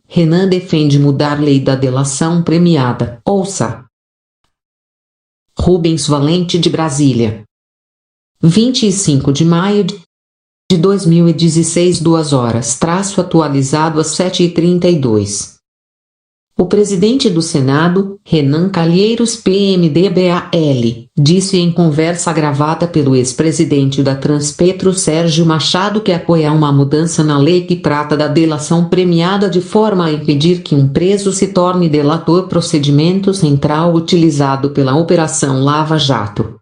Renan defende mudar lei da delação premiada. Ouça. Rubens Valente, de Brasília. 25 de maio de 2016, 2 horas, atualizado às 7h32. O presidente do Senado, Renan Calheiros PMDBAL, disse em conversa gravada pelo ex-presidente da Transpetro Sérgio Machado que apoia uma mudança na lei que trata da delação premiada de forma a impedir que um preso se torne delator, procedimento central utilizado pela Operação Lava Jato.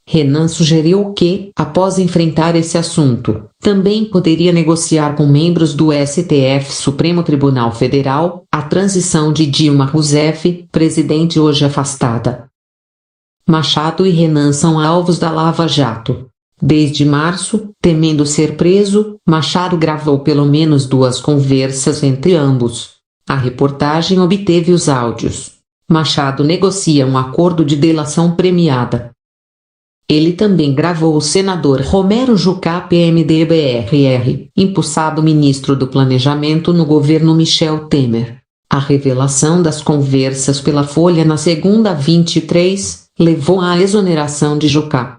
Renan sugeriu que, após enfrentar esse assunto, também poderia negociar com membros do STF, Supremo Tribunal Federal, a transição de Dilma Rousseff, presidente hoje afastada. Machado e Renan são alvos da Lava Jato. Desde março, temendo ser preso, Machado gravou pelo menos 2 conversas entre ambos. A reportagem obteve os áudios. Machado negocia um acordo de delação premiada. Ele também gravou o senador Romero Jucá PMDB-RR, empossado ministro do Planejamento no governo Michel Temer. A revelação das conversas pela Folha na segunda 23 levou à exoneração de Jucá.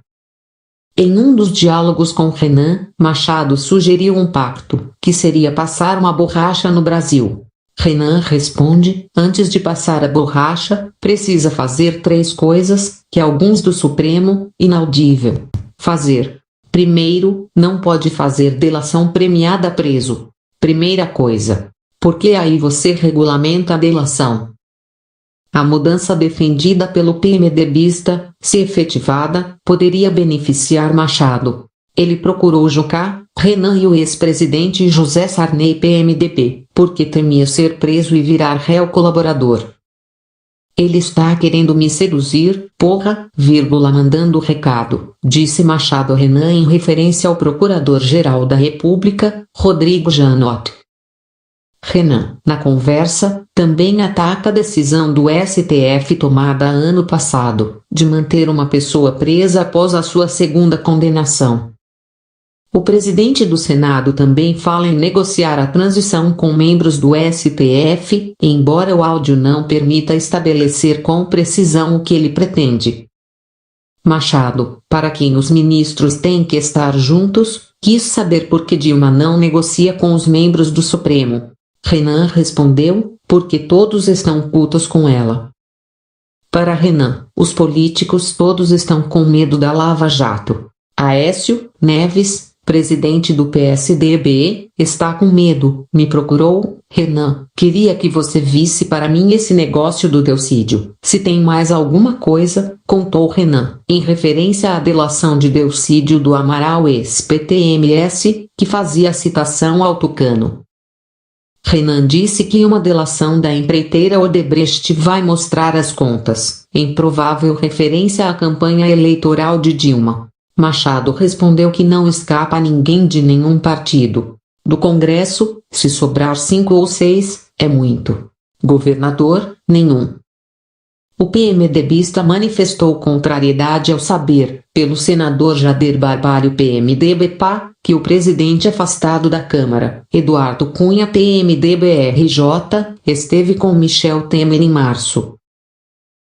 Em um dos diálogos com Renan, Machado sugeriu um pacto, que seria passar uma borracha no Brasil. Renan responde: antes de passar a borracha, precisa fazer 3 coisas, que alguns do Supremo, inaudível, fazer. Primeiro, não pode fazer delação premiada preso. Primeira coisa. Porque aí você regulamenta a delação. A mudança defendida pelo PMDBista, se efetivada, poderia beneficiar Machado. Ele procurou Jucá, Renan e o ex-presidente José Sarney PMDB, porque temia ser preso e virar réu colaborador. Ele está querendo me seduzir, porra, mandando recado, disse Machado a Renan em referência ao Procurador-Geral da República, Rodrigo Janot. Renan, na conversa, também ataca a decisão do STF tomada ano passado, de manter uma pessoa presa após a sua segunda condenação. O presidente do Senado também fala em negociar a transição com membros do STF, embora o áudio não permita estabelecer com precisão o que ele pretende. Machado, para quem os ministros têm que estar juntos, quis saber por que Dilma não negocia com os membros do Supremo. Renan respondeu: porque todos estão putos com ela. Para Renan, os políticos todos estão com medo da Lava Jato. Aécio Neves, presidente do PSDB, está com medo. Me procurou: Renan, queria que você visse para mim esse negócio do Delcídio. Se tem mais alguma coisa, contou Renan, em referência à delação de Delcídio do Amaral ex-PTMS, que fazia citação ao Tucano. Renan disse que uma delação da empreiteira Odebrecht vai mostrar as contas, em provável referência à campanha eleitoral de Dilma. Machado respondeu que não escapa a ninguém de nenhum partido. Do Congresso, se sobrar 5 ou 6, é muito. Governador, nenhum. O PMDBista manifestou contrariedade ao saber, pelo senador Jader Barbalho PMDB-PA, que o presidente afastado da Câmara, Eduardo Cunha PMDB-RJ, esteve com Michel Temer em março.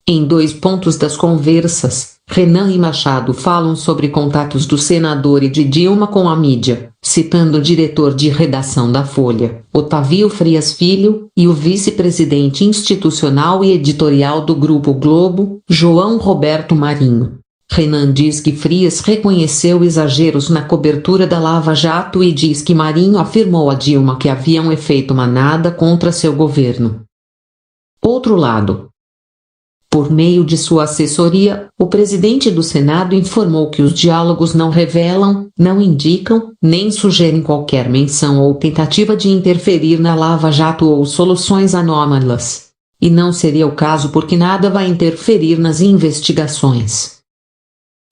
Em 2 pontos das conversas, Renan e Machado falam sobre contatos do senador e de Dilma com a mídia, citando o diretor de redação da Folha, Otávio Frias Filho, e o vice-presidente institucional e editorial do Grupo Globo, João Roberto Marinho. Renan diz que Frias reconheceu exageros na cobertura da Lava Jato e diz que Marinho afirmou a Dilma que haviam feito manada contra seu governo. Outro lado. Por meio de sua assessoria, o presidente do Senado informou que os diálogos não revelam, não indicam, nem sugerem qualquer menção ou tentativa de interferir na Lava Jato ou soluções anômalas. E não seria o caso porque nada vai interferir nas investigações.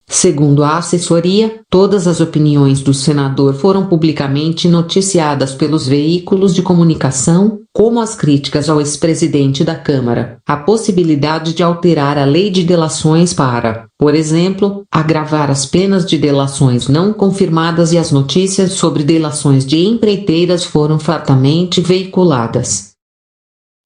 Segundo a assessoria, todas as opiniões do senador foram publicamente noticiadas pelos veículos de comunicação, como as críticas ao ex-presidente da Câmara, a possibilidade de alterar a lei de delações para, por exemplo, agravar as penas de delações não confirmadas, e as notícias sobre delações de empreiteiras foram fartamente veiculadas.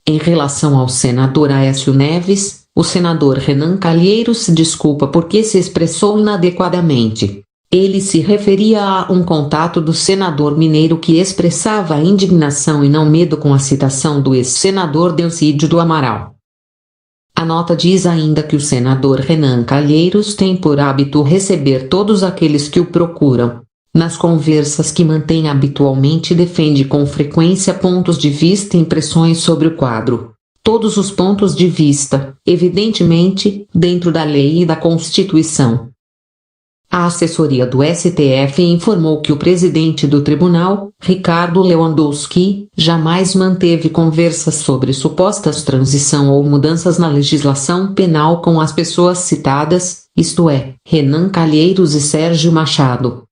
Em relação ao senador Aécio Neves, o senador Renan Calheiros se desculpa porque se expressou inadequadamente. Ele se referia a um contato do senador mineiro que expressava indignação e não medo com a citação do ex-senador Delcídio do Amaral. A nota diz ainda que o senador Renan Calheiros tem por hábito receber todos aqueles que o procuram. Nas conversas que mantém habitualmente, defende com frequência pontos de vista e impressões sobre o quadro. Todos os pontos de vista, evidentemente, dentro da lei e da Constituição. A assessoria do STF informou que o presidente do tribunal, Ricardo Lewandowski, jamais manteve conversas sobre supostas transição ou mudanças na legislação penal com as pessoas citadas, isto é, Renan Calheiros e Sérgio Machado.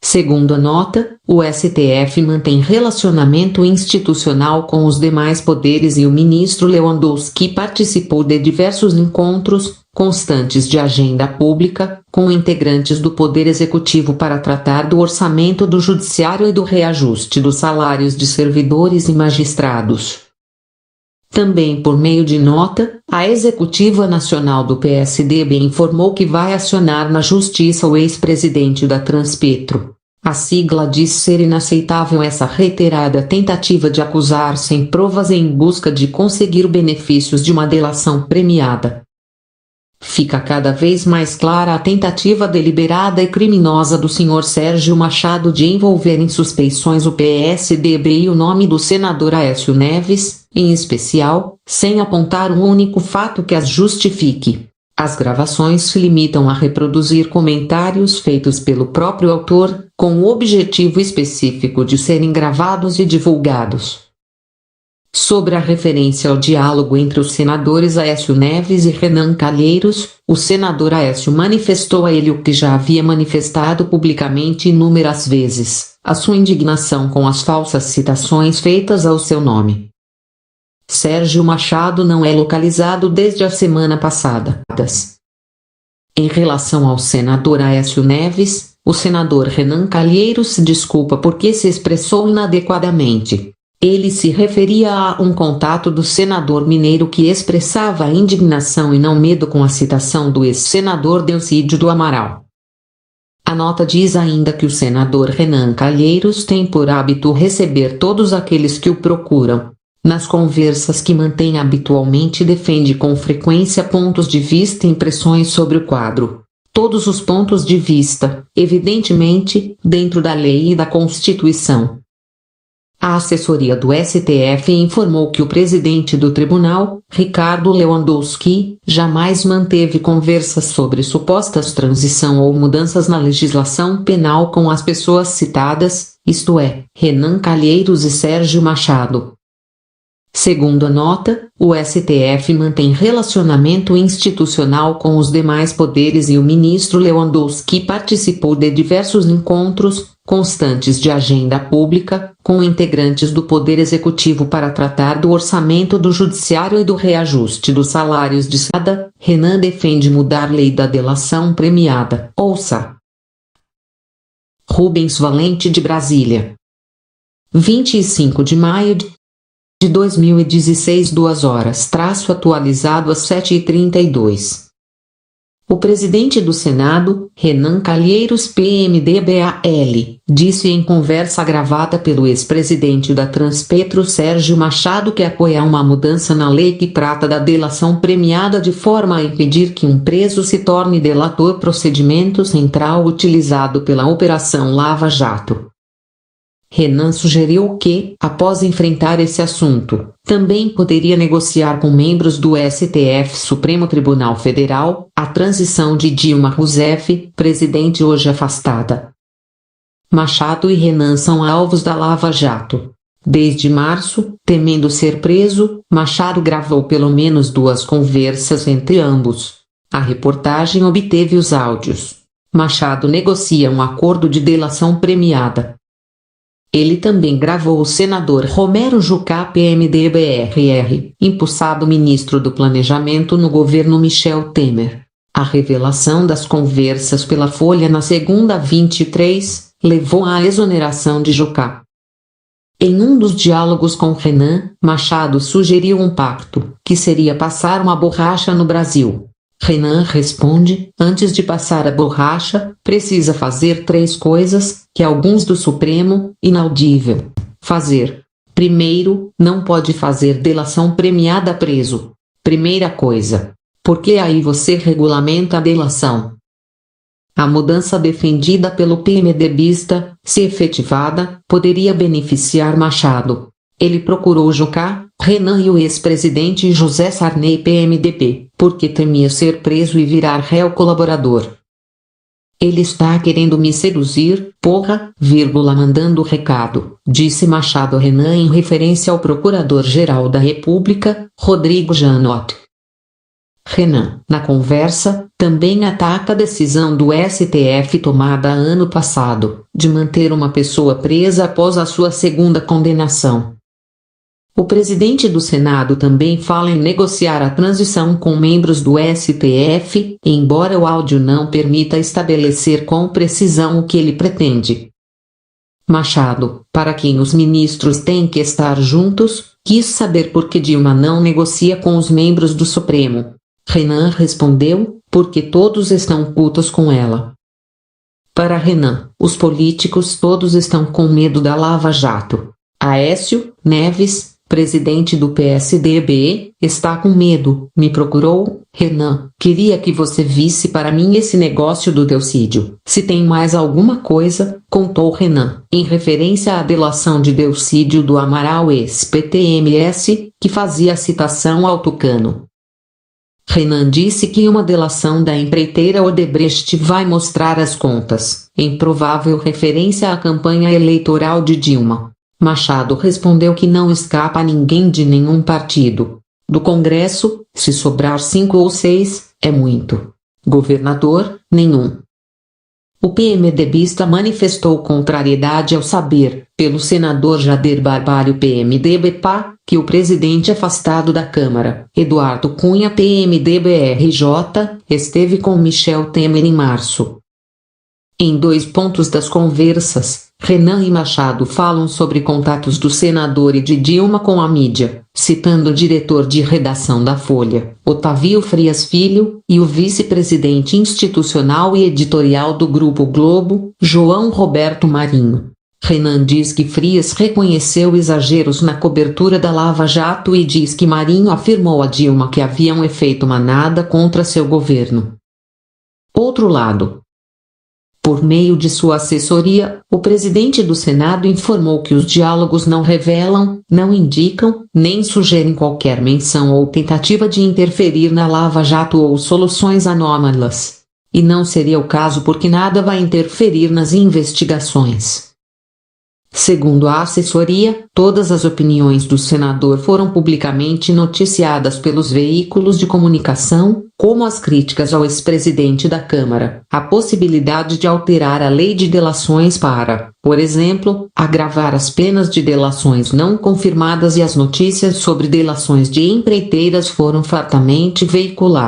Segundo a nota, o STF mantém relacionamento institucional com os demais poderes e o ministro Lewandowski participou de diversos encontros constantes de agenda pública com integrantes do Poder Executivo para tratar do orçamento do Judiciário e do reajuste dos salários de servidores e magistrados. Também por meio de nota, a Executiva Nacional do PSDB informou que vai acionar na Justiça o ex-presidente da Transpetro. A sigla diz ser inaceitável essa reiterada tentativa de acusar sem provas em busca de conseguir benefícios de uma delação premiada. Fica cada vez mais clara a tentativa deliberada e criminosa do Sr. Sérgio Machado de envolver em suspeições o PSDB e o nome do senador Aécio Neves, em especial, sem apontar um único fato que as justifique. As gravações se limitam a reproduzir comentários feitos pelo próprio autor, com o objetivo específico de serem gravados e divulgados. Sobre a referência ao diálogo entre os senadores Aécio Neves e Renan Calheiros, o senador Aécio manifestou a ele o que já havia manifestado publicamente inúmeras vezes, a sua indignação com as falsas citações feitas ao seu nome. Sérgio Machado não é localizado desde a semana passada. Em relação ao senador Aécio Neves, o senador Renan Calheiros se desculpa porque se expressou inadequadamente. Ele se referia a um contato do senador mineiro que expressava indignação e não medo com a citação do ex-senador Delcídio do Amaral. A nota diz ainda que o senador Renan Calheiros tem por hábito receber todos aqueles que o procuram. Nas conversas que mantém habitualmente, defende com frequência pontos de vista e impressões sobre o quadro. Todos os pontos de vista, evidentemente, dentro da lei e da Constituição. A assessoria do STF informou que o presidente do tribunal, Ricardo Lewandowski, jamais manteve conversas sobre supostas transição ou mudanças na legislação penal com as pessoas citadas, isto é, Renan Calheiros e Sérgio Machado. Segundo a nota, o STF mantém relacionamento institucional com os demais poderes e o ministro Lewandowski participou de diversos encontros constantes de agenda pública com integrantes do Poder Executivo para tratar do orçamento do Judiciário e do reajuste dos salários de cada. Renan defende mudar lei da delação premiada. Ouça. Rubens Valente, de Brasília. 25 de maio de 2016, 2 horas, atualizado às 7h32. O presidente do Senado, Renan Calheiros PMDBAL, disse em conversa gravada pelo ex-presidente da Transpetro Sérgio Machado que apoia uma mudança na lei que trata da delação premiada de forma a impedir que um preso se torne delator, procedimento central utilizado pela Operação Lava Jato. Renan sugeriu que, após enfrentar esse assunto, também poderia negociar com membros do STF, Supremo Tribunal Federal, a transição de Dilma Rousseff, presidente hoje afastada. Machado e Renan são alvos da Lava Jato. Desde março, temendo ser preso, Machado gravou pelo menos 2 conversas entre ambos. A reportagem obteve os áudios. Machado negocia um acordo de delação premiada. Ele também gravou o senador Romero Jucá PMDB-RR, impulsado ministro do Planejamento no governo Michel Temer. A revelação das conversas pela Folha na segunda 23 levou à exoneração de Jucá. Em um dos diálogos com Renan, Machado sugeriu um pacto, que seria passar uma borracha no Brasil. Renan responde: antes de passar a borracha, precisa fazer 3 coisas, que alguns do Supremo, inaudível, fazer. Primeiro, não pode fazer delação premiada preso. Primeira coisa. Porque aí você regulamenta a delação. A mudança defendida pelo PMDBista, se efetivada, poderia beneficiar Machado. Ele procurou Jucá, Renan e o ex-presidente José Sarney PMDB, porque temia ser preso e virar réu colaborador. Ele está querendo me seduzir, porra, mandando recado, disse Machado a Renan em referência ao Procurador-Geral da República, Rodrigo Janot. Renan, na conversa, também ataca a decisão do STF tomada ano passado, de manter uma pessoa presa após a sua segunda condenação. O presidente do Senado também fala em negociar a transição com membros do STF, embora o áudio não permita estabelecer com precisão o que ele pretende. Machado, para quem os ministros têm que estar juntos, quis saber por que Dilma não negocia com os membros do Supremo. Renan respondeu: porque todos estão putos com ela. Para Renan, os políticos todos estão com medo da Lava Jato. Aécio Neves, presidente do PSDB, está com medo. Me procurou: Renan, queria que você visse para mim esse negócio do Delcídio. Se tem mais alguma coisa, contou Renan, em referência à delação de Delcídio do Amaral ex-PTMS, que fazia citação ao Tucano. Renan disse que uma delação da empreiteira Odebrecht vai mostrar as contas, em provável referência à campanha eleitoral de Dilma. Machado respondeu que não escapa a ninguém de nenhum partido. Do Congresso, se sobrar 5 ou 6, é muito. Governador, nenhum. O PMDBista manifestou contrariedade ao saber, pelo senador Jader Barbalho PMDB-PA, que o presidente afastado da Câmara, Eduardo Cunha PMDB-RJ, esteve com Michel Temer em março. Em 2 pontos das conversas, Renan e Machado falam sobre contatos do senador e de Dilma com a mídia, citando o diretor de redação da Folha, Otávio Frias Filho, e o vice-presidente institucional e editorial do Grupo Globo, João Roberto Marinho. Renan diz que Frias reconheceu exageros na cobertura da Lava Jato e diz que Marinho afirmou a Dilma que haviam feito manada contra seu governo. Outro lado. Por meio de sua assessoria, o presidente do Senado informou que os diálogos não revelam, não indicam, nem sugerem qualquer menção ou tentativa de interferir na Lava Jato ou soluções anômalas. E não seria o caso porque nada vai interferir nas investigações. Segundo a assessoria, todas as opiniões do senador foram publicamente noticiadas pelos veículos de comunicação, como as críticas ao ex-presidente da Câmara, a possibilidade de alterar a lei de delações para, por exemplo, agravar as penas de delações não confirmadas, e as notícias sobre delações de empreiteiras foram fartamente veiculadas.